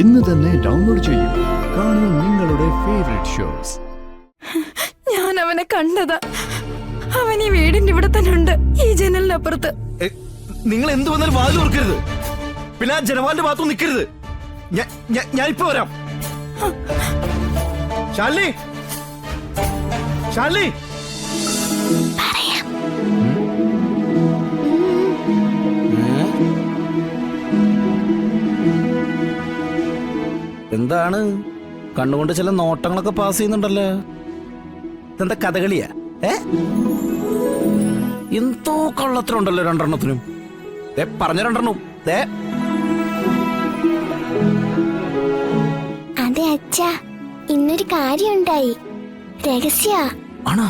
ഇന്ന് തന്നെ ഡൗൺലോഡ് ചെയ്യൂ. കാണൂ നിങ്ങളുടെ ഫേവറേറ്റ് ഷോസ്. ഞാൻ അവനെ കണ്ടതാ. അവൻ ഈ വീടിന്റെ ഇവിടെ തന്നെ ഉണ്ട്, ഈ ജനലിനപ്പുറത്ത്. നിങ്ങൾ എന്ത് വന്നാലും വാതിൽ ഓർക്കരുത്. പിന്നെ ആ ജനവാന്റെ ഭാഗത്തും നിൽക്കരുത്. ഞാൻ ഇപ്പൊ വരാം. ശാലിനി, ശാലിനി, എന്താണ് കണ്ണുകൊണ്ട് ചില നോട്ടങ്ങളൊക്കെ പാസ് ചെയ്യുന്നുണ്ടല്ലോ. ഇതെന്താ കഥകളിയാ? എന്തോ കള്ളത്തിലുണ്ടല്ലോ രണ്ടെണ്ണത്തിനും. പറഞ്ഞ രണ്ടെണ്ണം. അതെ അച്ഛാ, ഇന്നൊരു കാര്യമുണ്ടായി. രഹസ്യ ആണോ?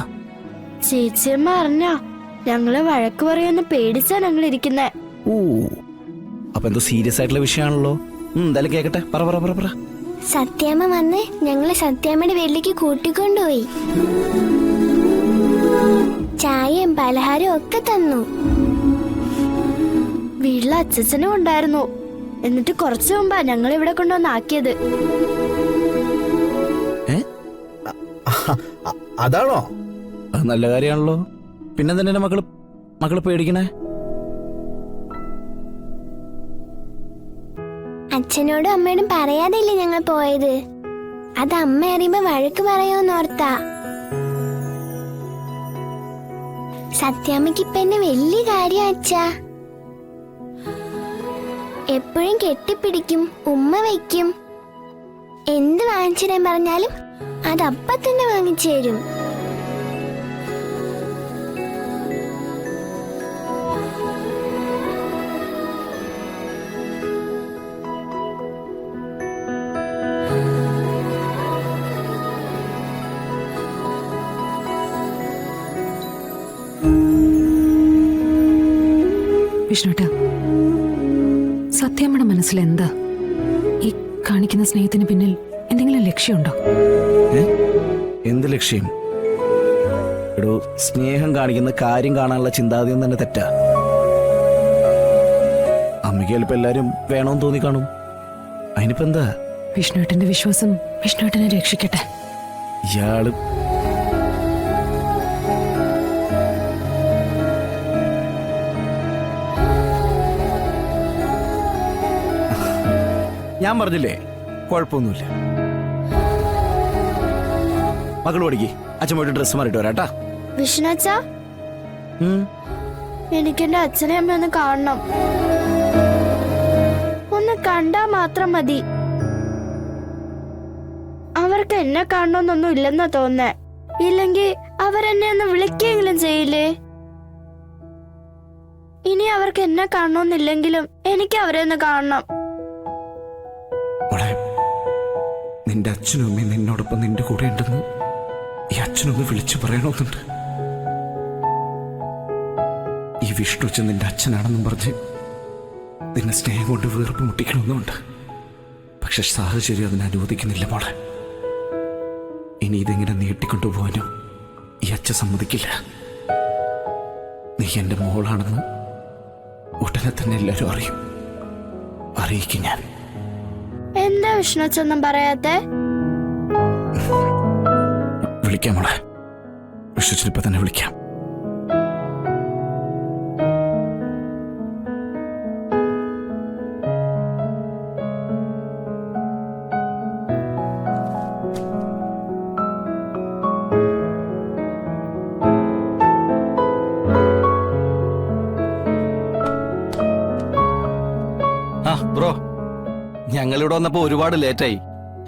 ചേച്ചിയമ്മ അറിഞ്ഞോ? ഞങ്ങള് വഴക്ക് പറയുമെന്ന് പേടിച്ചാ ഞങ്ങൾ ഇരിക്കുന്നേ. ഓ, അപ്പൊ എന്തോ സീരിയസ് ആയിട്ടുള്ള വിഷയമാണല്ലോ. എന്തായാലും കേക്കട്ടെ. പറ. സത്യാമ്മ വന്ന് ഞങ്ങളെ സത്യാമ്മയുടെ വീട്ടിലേക്ക് കൂട്ടിക്കൊണ്ടുപോയി. ചായയും പലഹാരവും ഒക്കെ തന്നു. വീട്ടിലെ അച്ഛനും ഉണ്ടായിരുന്നു. എന്നിട്ട് കുറച്ചു മുമ്പാ ഞങ്ങൾ ഇവിടെ കൊണ്ടുവന്നാക്കിയത്. അതാണോ? അത് നല്ല കാര്യമാണല്ലോ. പിന്നെ തന്നെ മകള് പേടിക്കണേ. അച്ഛനോടും അമ്മയോടും പറയാതെയില്ലേ ഞങ്ങൾ പോയത്. അത് അമ്മ അറിയുമ്പോ വഴക്ക് പറയുമെന്നോർത്താ. സത്യാമ്മയ്ക്ക് ഇപ്പൊ എന്നെ വലിയ കാര്യം അച്ഛാ. എപ്പോഴും കെട്ടിപ്പിടിക്കും, ഉമ്മ വയ്ക്കും. എന്ത് വാങ്ങിച്ചു തരാൻ പറഞ്ഞാലും അതപ്പ തന്നെ വാങ്ങിച്ചു തരും. വിഷ്ണുട്ട, സത്യമ്മയുടെ മനസ്സിൽ എന്താ? ഈ കാണിക്കുന്ന സ്നേഹത്തിന് പിന്നിൽ എന്തെങ്കിലും ലക്ഷ്യമുണ്ടോ? എന്ത് ലക്ഷ്യം? എടോ, സ്നേഹം കാണിക്കുന്ന കാര്യം കാണാനുള്ള ചിന്താഗതി തന്നെ തെറ്റാ. അമ്മയ്ക്ക് ചിലപ്പോ എല്ലാരും വേണമെന്ന് തോന്നിക്കാണും. അതിനിപ്പോ എന്താ? വിഷ്ണുട്ടന്റെ വിശ്വാസം വിഷ്ണുട്ടനെ രക്ഷിക്കട്ടെ. ഇയാള് ഞാൻ പറഞ്ഞില്ലേ, കുഴപ്പമൊന്നുമില്ല. മകൾ പഠിക്ക്. അച്ഛൻ പോയിട്ട് ഡ്രസ്സ് മാറിയിട്ട് വരാട്ടാ. വിഷ്ണുച്ച, എനിക്കെന്റെ അച്ഛനെ അമ്മ ഒന്ന് കാണണം. ഒന്ന് കണ്ടാ മാത്രം മതി. അവർക്ക് എന്നെ കാണണമെന്നൊന്നും ഇല്ലെന്നാ തോന്നേ. ഇല്ലെങ്കിൽ അവരെന്നെ ഒന്ന് വിളിക്കെങ്കിലും ചെയ്യില്ലേ? ഇനി അവർക്ക് എന്നെ കാണണമെന്നില്ലെങ്കിലും എനിക്ക് അവരെ ഒന്ന് കാണണം. നിന്റെ അച്ഛനും അമ്മയും നിന്നോടൊപ്പം നിന്റെ കൂടെ ഉണ്ടെന്ന് ഈ അച്ഛനൊന്ന് വിളിച്ചു പറയണമെന്നുണ്ട്. ഈ വിഷ്ണുച്ച നിന്റെ അച്ഛനാണെന്നും പറഞ്ഞ് നിന്നെ സ്നേഹം കൊണ്ട് വീർപ്പ് മുട്ടിക്കണമെന്നുണ്ട്. പക്ഷെ സാഹചര്യം അതിനെ അനുവദിക്കുന്നില്ല മോളെ. ഇനി ഇതിങ്ങനെ നീട്ടിക്കൊണ്ടുപോകാനും ഈ അച്ഛൻ സമ്മതിക്കില്ല. നീ എന്റെ മോളാണെന്ന് ഉടനെ തന്നെ എല്ലാവരും അറിയിക്കും ഞാൻ. എന്താ വിഷ്ണുച്ചൊന്നും പറയാത്തെ? വിളിക്കാം മോളെ, വിഷ്ണുച്ചിനിപ്പോ തന്നെ വിളിക്കാം. ബ്രോ, ഞങ്ങളിവിടെ വന്നപ്പോ ഒരുപാട് ലേറ്റായി.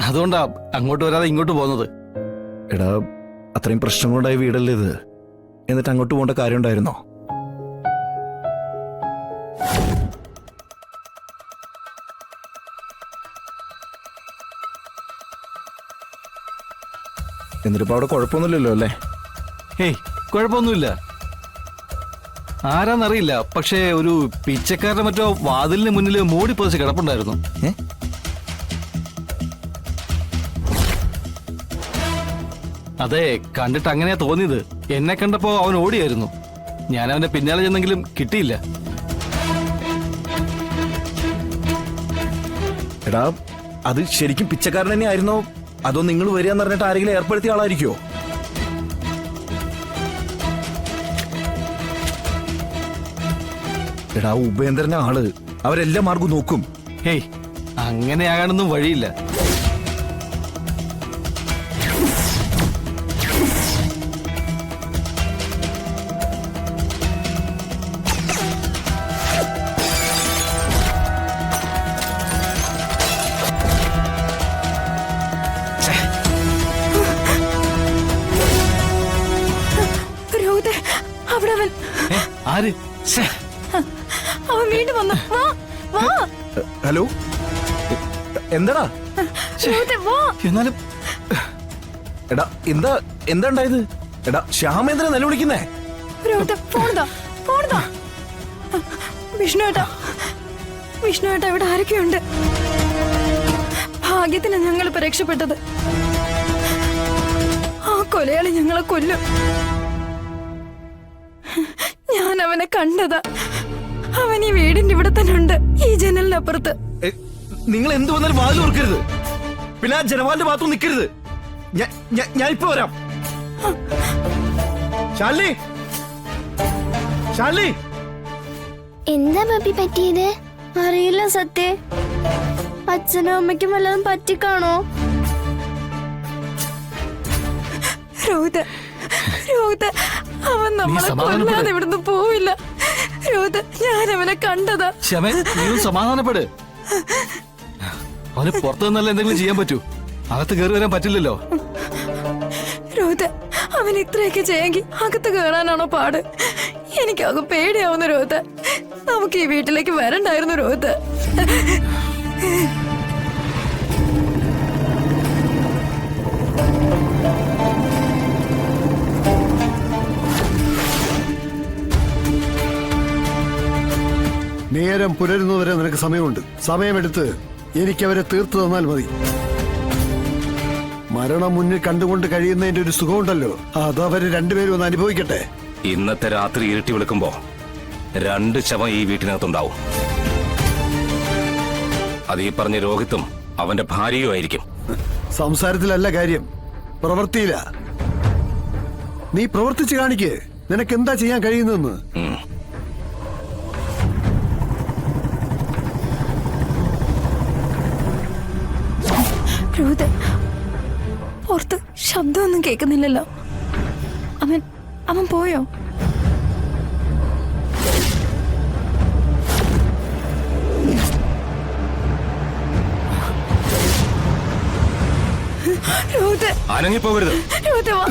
അതുകൊണ്ടാ അങ്ങോട്ട് വരാതെ ഇങ്ങോട്ട് പോകുന്നത്. എടാ, അത്രയും പ്രശ്നങ്ങളുണ്ടായ വീടല്ലേ ഇത്. എന്നിട്ട് അങ്ങോട്ട് പോകേണ്ട കാര്യം ഉണ്ടായിരുന്നോ? എന്നിട്ടിപ്പോ അവിടെ കുഴപ്പമൊന്നുമില്ലല്ലോ അല്ലേ? ഏയ്, കുഴപ്പമൊന്നുമില്ല. ആരാന്നറിയില്ല, പക്ഷേ ഒരു പിച്ചക്കാരുടെ മറ്റോ വാതിലിന് മുന്നിൽ മൂടി പൊതിച്ച് കിടപ്പുണ്ടായിരുന്നു. അതെ, കണ്ടിട്ട് അങ്ങനെയാ തോന്നിയത്. എന്നെ കണ്ടപ്പോ അവൻ ഓടിയായിരുന്നു. ഞാൻ അവന്റെ പിന്നാലെ ചെന്നെങ്കിലും കിട്ടിയില്ല. എടാ, അത് ശരിക്കും പിച്ചക്കാരൻ തന്നെ ആയിരുന്നോ അതോ നിങ്ങൾ വരികയെന്ന് പറഞ്ഞിട്ട് ആരെങ്കിലും ഏർപ്പെടുത്തിയ ആളായിരിക്കുമോ? എടാ ഉപേന്ദ്രന്റെ ആള് അവരെല്ലാ മാർഗവും നോക്കും. ഹേയ്, അങ്ങനെയാകാനൊന്നും വഴിയില്ല. രോഹിതേ, അവിടെ അവൻ ആര്? അവൻ വീണ്ടും വന്നു. വാ വാ ഹലോ, എന്താടാ? രോഹിതേ, വാ. എന്നാലും എടാ എന്താ ഉണ്ടായത്? എടാ ശ്യാമേന്ദ്രൻ നിലവിളിക്കുന്നേ. രോഹിതേ, ഫോൺതാ, ഫോൺതാ. വിഷ്ണുവേട്ടാ, വിഷ്ണുവേട്ടാ, ഇവിടെ ആരൊക്കെയുണ്ട്? ഭാഗ്യത്തിന് ഞങ്ങളിപ്പോ രക്ഷപ്പെട്ടത്. ആ കൊലയാളി ഞങ്ങളെ കൊല്ലും. ഞാൻ അവനെ കണ്ടതാ. അവൻ ഈ വീടിന്റെ ഇവിടെ തന്നെ ഉണ്ട്, ഈ ജനലിനപ്പുറത്ത്. നിങ്ങൾ എന്ത് വന്നാലും വാതിൽ ഓർക്കരുത്. പിന്നെ ആ ജനവാലിന്റെ ഭാഗത്തും നിൽക്കരുത്. ഞാൻ ഇപ്പൊ വരാം. ശാലിനി, ശാലിനി. എന്താ ബബി പറ്റിയത്? അറിയില്ല സത്യ. അച്ഛനും അമ്മയ്ക്കും വല്ലതും പറ്റിക്കാണോ? രോഹിത്, രോഹിത്, അവൻ നമ്മളെ കൊല്ലാതെ ഇവിടുന്ന് പോവില്ല. രോഹിത്, ഞാൻ അവനെ കണ്ടതാ. ശ്യാമേ, നീ സമാധാനപ്പെട്. അവന് പുറത്തു നിന്നല്ല എന്തെങ്കിലും ചെയ്യാൻ പറ്റൂ. അകത്ത് കയറി വരാൻ പറ്റില്ലല്ലോ. രോഹിത്, അവൻ ഇത്രയൊക്കെ ചെയ്യെങ്കിൽ അകത്ത് കയറാനാണോ പാട്? എനിക്കത് പേടിയാവുന്നു രോഹിത്. നമുക്ക് ഈ വീട്ടിലേക്ക് വരണ്ടായിരുന്നു രോഹിത്. നേരം പുലരുന്നവരെ നിനക്ക് സമയമുണ്ട്. സമയമെടുത്ത് എനിക്കവരെ തീർത്തു തന്നാൽ മതി. മരണം മുന്നിൽ കണ്ടുകൊണ്ട് കഴിയുന്നതിന്റെ ഒരു സുഖമുണ്ടല്ലോ, അതവര് രണ്ടുപേരും ഒന്ന് അനുഭവിക്കട്ടെ. ഇന്നത്തെ രാത്രി ഇരുട്ടി വിളിക്കുമ്പോ 2 ശവം ഈ വീട്ടിനകത്തുണ്ടാവും. അത് ഈ പറഞ്ഞ രോഹിത്തും അവന്റെ ഭാര്യയും ആയിരിക്കും. സംസാരത്തിലല്ല കാര്യം, പ്രവൃത്തിയില്ല. നീ പ്രവർത്തിച്ച് കാണിക്ക്. നിനക്ക് എന്താ ചെയ്യാൻ കഴിയുന്നെന്ന്. രോഹിത്, പുറത്ത് ശബ്ദമൊന്നും കേൾക്കുന്നില്ലല്ലോ. അവൻ പോയോ? രോഹിത്, അനങ്ങിപ്പോകരുത്. രോഹിത് വാ,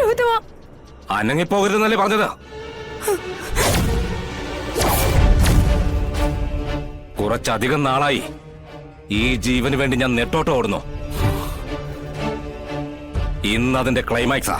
രോഹിത് വാ. അനങ്ങിപ്പോകരുതെന്നല്ലേ പറഞ്ഞത്? കുറച്ചധികം നാളായി ഈ ജീവന് വേണ്ടി ഞാൻ നെട്ടോട്ട് ഓടുന്നു. ഇന്ന് അതിന്റെ ക്ലൈമാക്സാ.